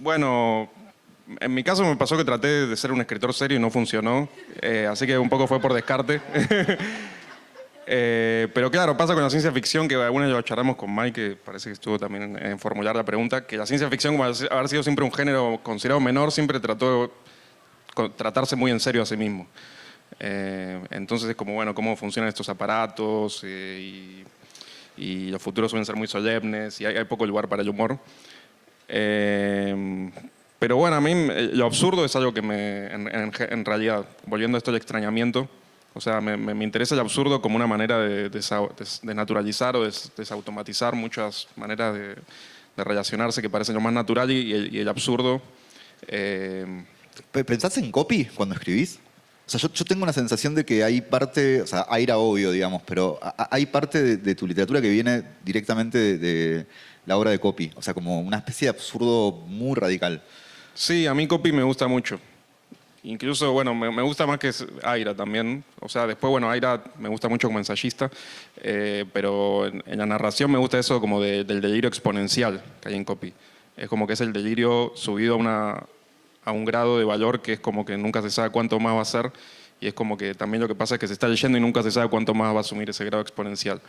S2: Bueno, en mi caso me pasó que traté de ser un escritor serio y no funcionó, así que un poco fue por descarte. Pero claro, pasa con la ciencia ficción, que alguna vez lo charlamos con Mike, que parece que estuvo también en formular la pregunta, que la ciencia ficción, como haber sido siempre un género considerado menor, siempre trató de tratarse muy en serio a sí mismo. Entonces es como, bueno, cómo funcionan estos aparatos y los futuros suelen ser muy solemnes y hay poco lugar para el humor. Pero bueno, a mí lo absurdo es algo que en realidad, volviendo a esto del extrañamiento, o sea, me interesa el absurdo como una manera de naturalizar o desautomatizar muchas maneras de relacionarse que parecen lo más natural y el absurdo.
S3: ¿Pensás en copy cuando escribís? O sea, yo tengo una sensación de que hay parte, o sea, Aira obvio, digamos, pero hay parte de tu literatura que viene directamente de la obra de copy. O sea, como una especie de absurdo muy radical.
S2: Sí, a mí copy me gusta mucho. Incluso, bueno, me gusta más que Aira también. O sea, después, bueno, Aira me gusta mucho como ensayista, pero en la narración me gusta eso como del delirio exponencial que hay en copy. Es como que es el delirio subido a un grado de valor que es como que nunca se sabe cuánto más va a ser y es como que también lo que pasa es que se está leyendo y nunca se sabe cuánto más va a asumir ese grado exponencial.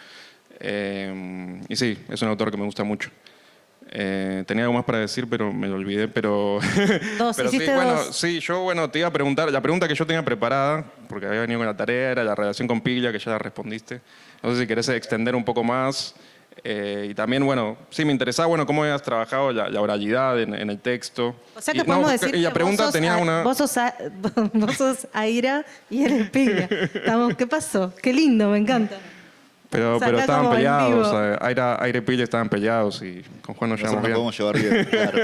S2: Y sí, es un autor que me gusta mucho. Tenía algo más para decir, pero me lo olvidé, pero...
S1: Dos,
S2: pero sí,
S1: hiciste
S2: bueno,
S1: dos.
S2: sí, yo te iba a preguntar, la pregunta que yo tenía preparada, porque había venido con la tarea, era la relación con Piglia, que ya la respondiste. No sé si querés extender un poco más. Y también, bueno, sí, me interesaba, bueno, cómo habías trabajado la oralidad en el texto.
S1: O sea que podemos decir
S2: y la
S1: que
S2: pregunta tenía una...
S1: vos sos Aira y él es Piglia. ¿Qué pasó? Qué lindo, me encanta.
S2: Pero
S1: Saca
S2: estaban
S1: como en
S2: peleados,
S1: vivo.
S2: Aire y Piglia estaban peleados y con Juan nos
S3: Nosotros
S2: llevamos
S3: nos
S2: bien.
S3: podemos llevar bien, claro.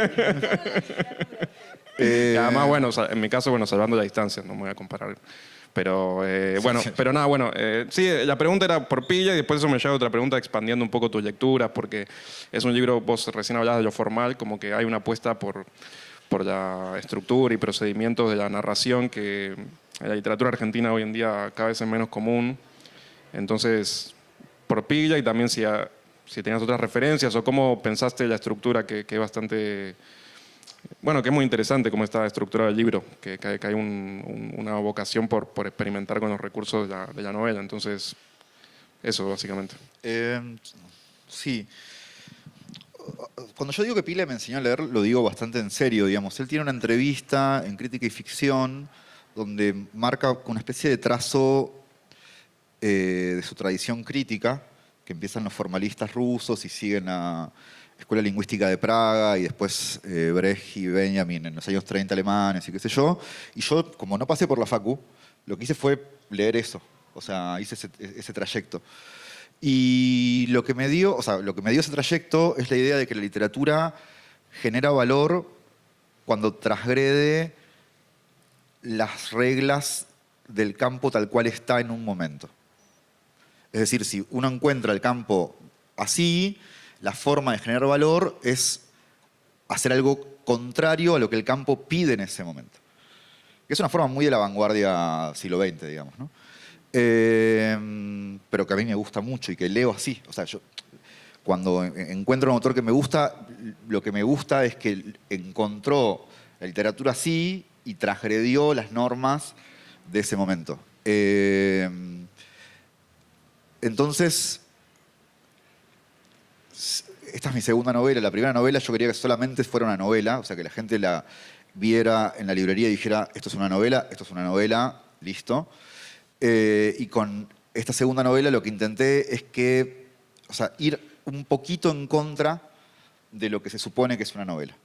S2: Y además, bueno, en mi caso, bueno, salvando la distancia, no me voy a comparar. Pero bueno, pero nada, bueno, sí, la pregunta era por pilla y después eso me lleva a otra pregunta expandiendo un poco tus lecturas, porque es un libro, vos recién hablabas de lo formal, como que hay una apuesta por la estructura y procedimientos de la narración que en la literatura argentina hoy en día cada vez es menos común. Entonces, por pilla y también si tenías otras referencias o cómo pensaste la estructura que es bastante... Bueno, que es muy interesante cómo está estructurado el libro, que hay una vocación por experimentar con los recursos de la novela. Entonces, eso básicamente.
S3: Sí. Cuando yo digo que Pile me enseñó a leer, lo digo bastante en serio, digamos. Él tiene una entrevista en Crítica y Ficción donde marca una especie de trazo de su tradición crítica, que empiezan los formalistas rusos y siguen la Escuela Lingüística de Praga y después Brecht y Benjamin en los años 30 alemanes y qué sé yo. Y yo, como no pasé por la facu, lo que hice fue leer eso. O sea, hice ese trayecto. Y lo que me dio, o sea, lo que me dio ese trayecto es la idea de que la literatura genera valor cuando transgrede las reglas del campo tal cual está en un momento. Es decir, si uno encuentra el campo así, la forma de generar valor es hacer algo contrario a lo que el campo pide en ese momento. Que es una forma muy de la vanguardia siglo XX, digamos, ¿no? Pero que a mí me gusta mucho y que leo así. O sea, yo cuando encuentro un autor que me gusta, lo que me gusta es que encontró la literatura así y transgredió las normas de ese momento. Entonces, esta es mi segunda novela. La primera novela yo quería que solamente fuera una novela, o sea, que la gente la viera en la librería y dijera, esto es una novela, listo. Y con esta segunda novela lo que intenté es que, o sea, ir un poquito en contra de lo que se supone que es una novela.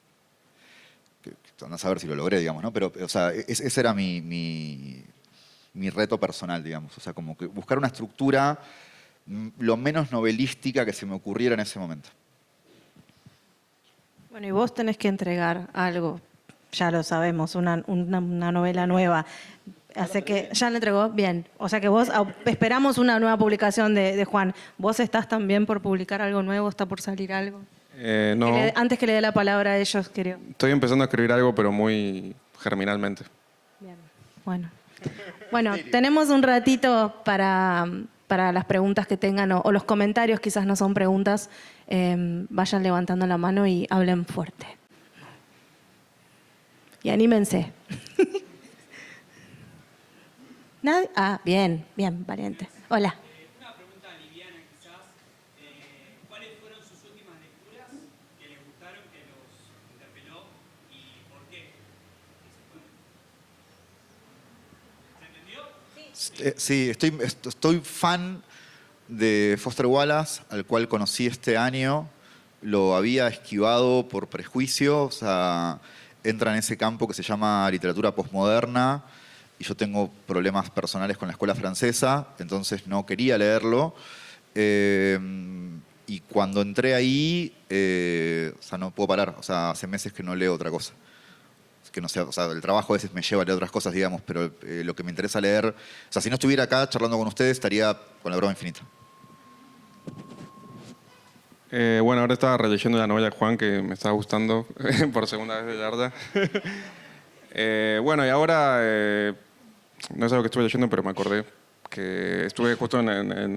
S3: Andá a saber si lo logré, digamos, ¿no? Pero, o sea, ese era mi reto personal, digamos. O sea, como que buscar una estructura lo menos novelística que se me ocurriera en ese momento.
S1: Bueno, y vos tenés que entregar algo, ya lo sabemos, una novela nueva. Así que ya la entregó, bien. O sea que vos esperamos una nueva publicación de Juan. ¿Vos estás también por publicar algo nuevo? ¿Está por salir algo?
S2: No,
S1: Antes que le dé la palabra a ellos, creo.
S2: estoy empezando a escribir algo, pero muy germinalmente.
S1: Bien. Bueno, tenemos un ratito para las preguntas que tengan o los comentarios, quizás no son preguntas. Vayan levantando la mano y hablen fuerte. Y anímense. ¿Nadie? Ah, bien, valiente. Hola.
S4: Una pregunta liviana quizás. ¿Cuáles fueron sus últimas lecturas que les gustaron, que los interpeló y por qué? ¿Se entendió?
S3: Sí, estoy fan de Foster Wallace, al cual conocí este año. Lo había esquivado por prejuicio, o sea, entra en ese campo que se llama literatura posmoderna y yo tengo problemas personales con la escuela francesa, entonces no quería leerlo. Y cuando entré ahí, o sea, no puedo parar, o sea, hace meses que no leo otra cosa. Que no sé, o sea, el trabajo a veces me lleva a leer otras cosas, digamos, pero lo que me interesa leer, o sea, si no estuviera acá charlando con ustedes, estaría con La broma infinita.
S2: Bueno, ahora estaba releyendo la novela de Juan que me estaba gustando por segunda vez de Yarda. Bueno, y ahora no es algo que estuve leyendo, pero me acordé que estuve justo en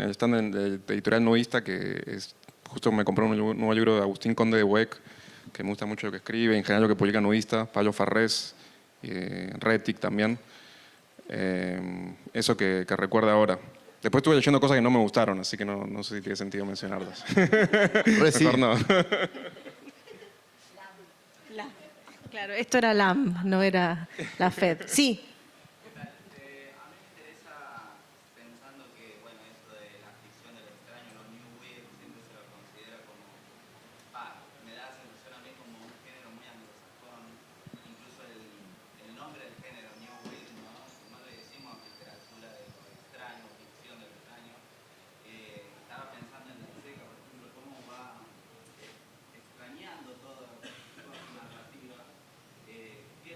S2: el stand de Editorial Nuevista, justo me compré un nuevo libro de Agustín Conde de Weck, que me gusta mucho lo que escribe, en general lo que publica Nuevista, Pablo Farrés, Retic también. Eso que recuerda ahora. Después estuve leyendo cosas que no me gustaron, así que no sé si tiene sentido mencionarlas.
S3: Sí.
S2: Mejor no.
S1: Claro, esto era LAM, no era la FED. Sí.
S5: A mí me interesa, pensando que, bueno, esto de la ficción de lo extraño, los New Wave, siempre se lo considera como, me da la sensación a mí como un género muy anglosajón, incluso el nombre del género, New Wave, no le decimos literatura de lo extraño, ficción de lo extraño. Estaba pensando en la seca, por ejemplo, cómo va extrañando toda su narrativa. ¿Qué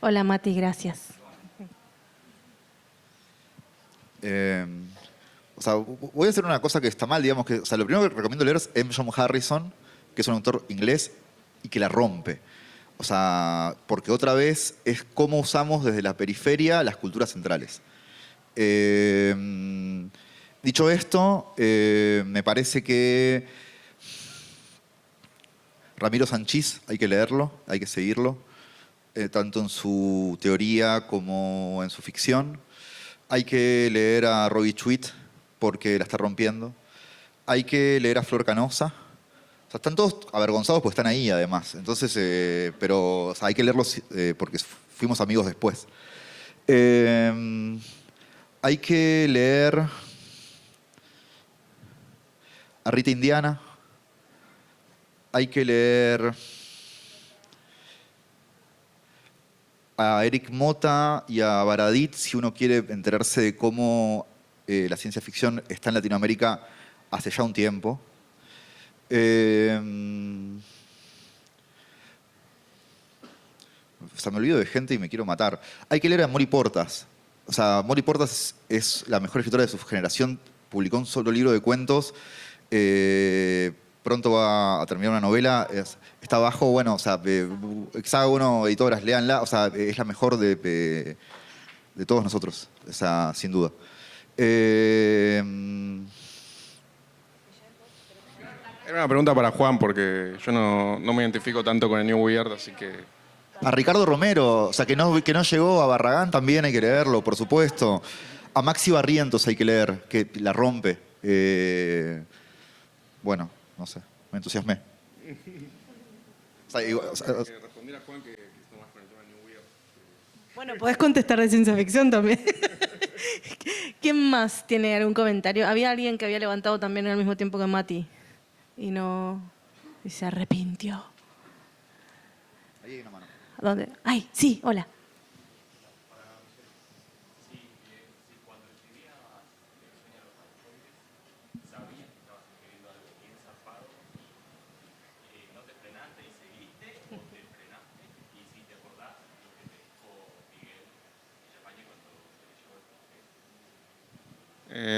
S1: Hola Mati, gracias.
S3: O sea, voy a hacer una cosa que está mal, digamos que, o sea, lo primero que recomiendo leer es M. John Harrison, que es un autor inglés y que la rompe. O sea, porque otra vez es cómo usamos desde la periferia las culturas centrales. Dicho esto, me parece que Ramiro Sanchís hay que leerlo, hay que seguirlo, tanto en su teoría como en su ficción. Hay que leer a Robbie Chwit porque la está rompiendo. Hay que leer a Flor Canosa. O sea, están todos avergonzados porque están ahí además. Entonces, pero o sea, hay que leerlos porque fuimos amigos después. Hay que leer a Rita Indiana. Hay que leer a Eric Mota y a Baradit si uno quiere enterarse de cómo la ciencia ficción está en Latinoamérica hace ya un tiempo. O sea, me olvido de gente y me quiero matar. Hay que leer a Mori Portas. O sea, Mori Portas es la mejor escritora de su generación. Publicó un solo libro de cuentos. Pronto va a terminar una novela. Está abajo, bueno, o sea, Hexágono, editoras, léanla. O sea, es la mejor de todos nosotros. O sea, sin duda.
S2: Era una pregunta para Juan, porque yo no me identifico tanto con el New Weird, así que...
S3: A Ricardo Romero, o sea, que no llegó a Barragán, también hay que leerlo, por supuesto. A Maxi Barrientos hay que leer, que la rompe. Bueno, no sé, me entusiasmé.
S2: Responder a Juan que está más con el tema del New Weird.
S1: Bueno, podés contestar de ciencia ficción también. ¿Quién más tiene algún comentario? Había alguien que había levantado también al mismo tiempo que Mati y no... y se arrepintió.
S3: Ahí hay una mano.
S1: ¿Dónde? Ay, sí, hola.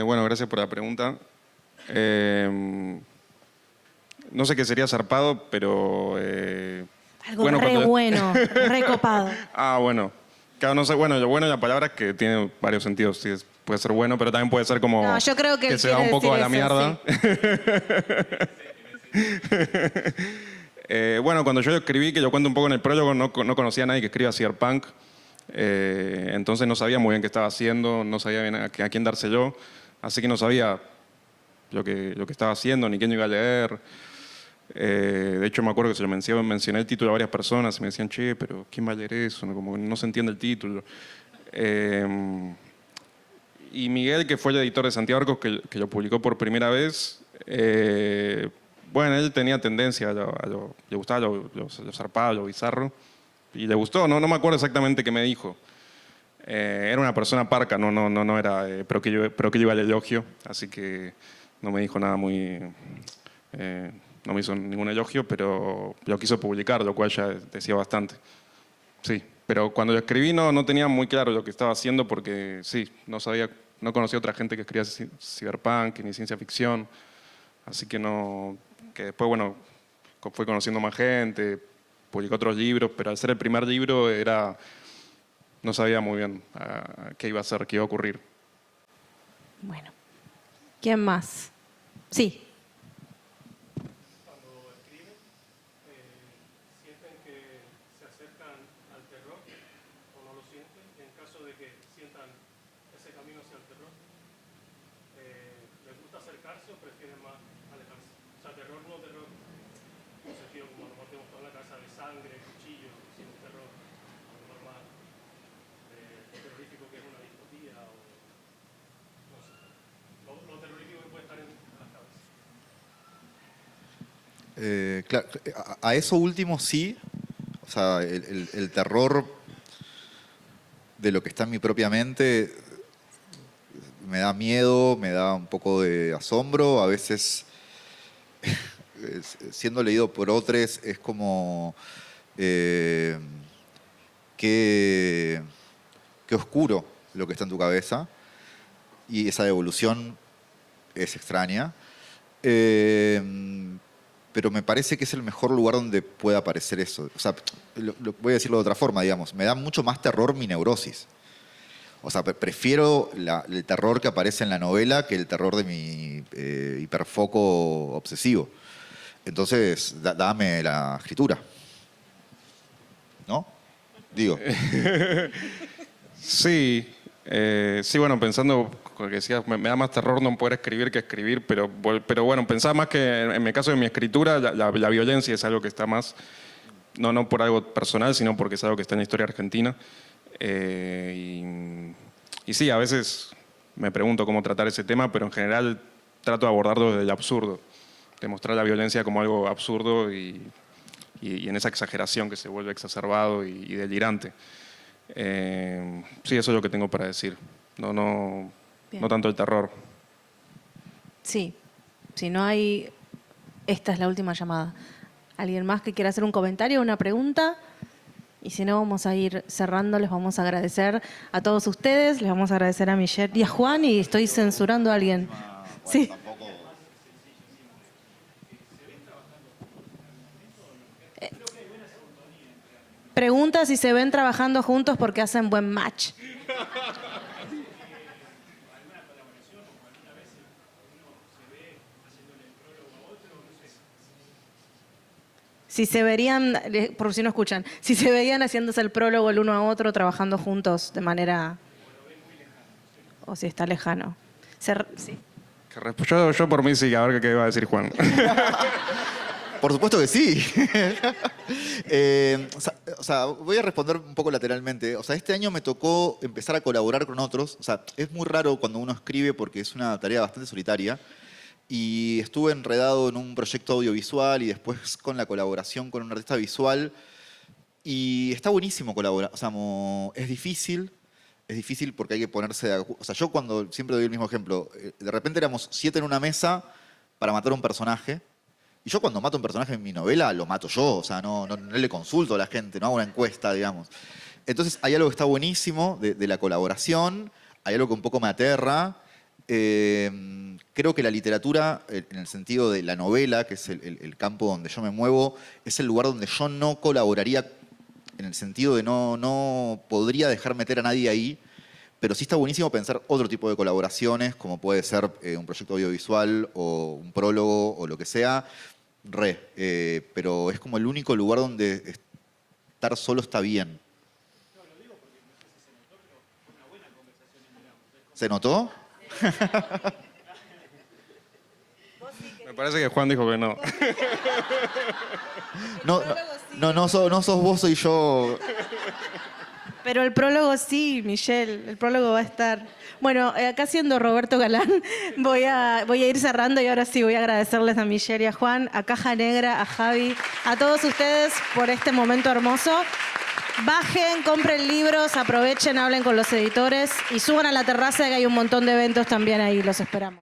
S2: Bueno, gracias por la pregunta. No sé qué sería zarpado, pero...
S1: Algo
S2: bueno,
S1: re
S2: cuando-
S1: bueno, re copado.
S2: Bueno. Claro, no sé, bueno, lo bueno de la palabra es que tiene varios sentidos. Sí, puede ser bueno, pero también puede ser como
S1: No, yo creo que él
S2: se va un
S1: quiere
S2: poco a la
S1: decir
S2: mierda. Bueno, cuando yo escribí, que yo cuento un poco en el prólogo, no conocía a nadie que escriba cyberpunk. Entonces no sabía muy bien qué estaba haciendo, no sabía bien a quién dárselo. Así que no sabía lo que estaba haciendo, ni quién iba a leer. De hecho, me acuerdo que se lo mencioné el título a varias personas y me decían, che, pero ¿quién va a leer eso? Como que no se entiende el título. Y Miguel, que fue el editor de Santiago Arcos, que lo publicó por primera vez, bueno, él tenía tendencia le gustaba lo zarpado, lo bizarro, y le gustó, no me acuerdo exactamente qué me dijo. Era una persona parca, no era pro que yo iba al elogio, así que no me dijo nada muy... no me hizo ningún elogio, pero lo quiso publicar, lo cual ya decía bastante. Sí, pero cuando lo escribí no tenía muy claro lo que estaba haciendo porque sí, no conocía otra gente que escribía cyberpunk ni ciencia ficción, así que que después, bueno, fui conociendo más gente, publicó otros libros, pero al ser el primer libro no sabía muy bien qué iba a hacer, qué iba a ocurrir.
S1: Bueno. ¿Quién más? Sí.
S6: Cuando escriben, ¿sienten que se acercan al terror o no lo sienten? En caso de que sientan ese camino hacia el terror, ¿les gusta acercarse o prefieren más alejarse? O sea, terror no terror, en un sentido como a lo mejor tenemos toda la casa de sangre, cuchillos, sino terror, a lo mejor más terrorífico que es una distopía o no sé. Lo terrorífico que puede estar en las cabezas.
S3: Claro, a eso último sí, o sea, el terror de lo que está en mi propia mente me da miedo, me da un poco de asombro, a veces siendo leído por otros es como qué oscuro lo que está en tu cabeza. Y esa evolución es extraña. Pero me parece que es el mejor lugar donde puede aparecer eso. O sea, voy a decirlo de otra forma, digamos. Me da mucho más terror mi neurosis. O sea, prefiero el terror que aparece en la novela que el terror de mi hiperfoco obsesivo. Entonces, dame la escritura. ¿No? Digo.
S2: Sí, sí, bueno, pensando, como que decías, me da más terror no poder escribir que escribir, pero bueno, pensaba más que en mi caso de mi escritura, la violencia es algo que está más, no por algo personal, sino porque es algo que está en la historia argentina. Y sí, a veces me pregunto cómo tratar ese tema, pero en general trato de abordarlo desde el absurdo, de mostrar la violencia como algo absurdo y en esa exageración que se vuelve exacerbado y delirante. Sí, eso es lo que tengo para decir. No tanto el terror.
S1: Sí, si no hay... Esta es la última llamada. ¿Alguien más que quiera hacer un comentario o una pregunta? Y si no, vamos a ir cerrando. Les vamos a agradecer a todos ustedes. Les vamos a agradecer a Michelle y a Juan. Y estoy censurando a alguien. Sí. Pregunta si se ven trabajando juntos porque hacen buen match. Si se verían, por si no escuchan, si se veían haciéndose el prólogo el uno a otro, trabajando juntos de manera... O si está lejano. Sí.
S2: Yo por mí sí, a ver qué iba a decir Juan.
S3: Por supuesto que sí. O sea, voy a responder un poco lateralmente. O sea, este año me tocó empezar a colaborar con otros. O sea, es muy raro cuando uno escribe porque es una tarea bastante solitaria. Y estuve enredado en un proyecto audiovisual y después con la colaboración con un artista visual. Y está buenísimo colaborar. O sea, es difícil porque hay que ponerse de acuerdo. O sea, yo cuando siempre doy el mismo ejemplo, de repente éramos 7 en una mesa para matar a un personaje. Y yo cuando mato a un personaje en mi novela, lo mato yo. O sea, no le consulto a la gente, no hago una encuesta, digamos. Entonces, hay algo que está buenísimo de la colaboración. Hay algo que un poco me aterra. Creo que la literatura, en el sentido de la novela, que es el campo donde yo me muevo, es el lugar donde yo no colaboraría, en el sentido de no podría dejar meter a nadie ahí. Pero sí está buenísimo pensar otro tipo de colaboraciones, como puede ser un proyecto audiovisual o un prólogo o lo que sea. Pero es como el único lugar donde estar solo está bien. ¿Se notó?
S2: Me parece que Juan dijo que no.
S3: No sos vos, soy yo.
S1: Pero el prólogo sí, Michelle, el prólogo va a estar. Bueno, acá siendo Roberto Galán, voy a ir cerrando y ahora sí voy a agradecerles a Michelle y a Juan, a Caja Negra, a Javi, a todos ustedes por este momento hermoso. Bajen, compren libros, aprovechen, hablen con los editores y suban a la terraza que hay un montón de eventos también ahí, los esperamos.